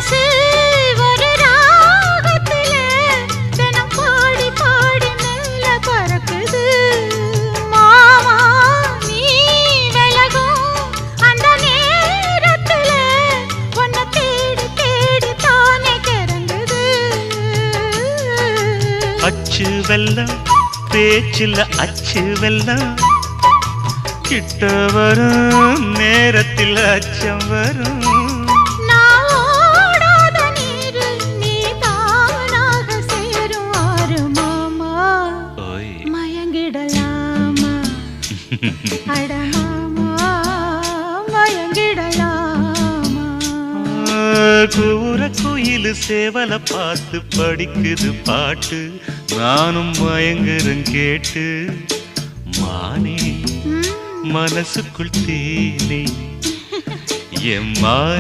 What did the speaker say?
மனசு ஒரு ராகத்துல தினம் பாடி பாடி மெல்ல பறக்குது. மாமா நீ விலகும் அந்த நேரத்துல உன்னை தேடி தேடி தானே கிறங்குது. அச்சு வெல்லம் பேச்சில் அச்சு வெல்லம் கிட்ட வரும் நேரத்தில் அச்சம் வரும். நான் ஓடாத நீரு நீ தானாக சேரும் ஆறு மாமா. ஓய் மயங்கிடலாமா அட மாமா மயங்கிடலாமா. கூற குயில் சேவலை பார்த்து படிக்குது பாட்டு, நானும் மயங்குறேன் கேட்டு. மானே மனசுக்குள் தேனே எம்மா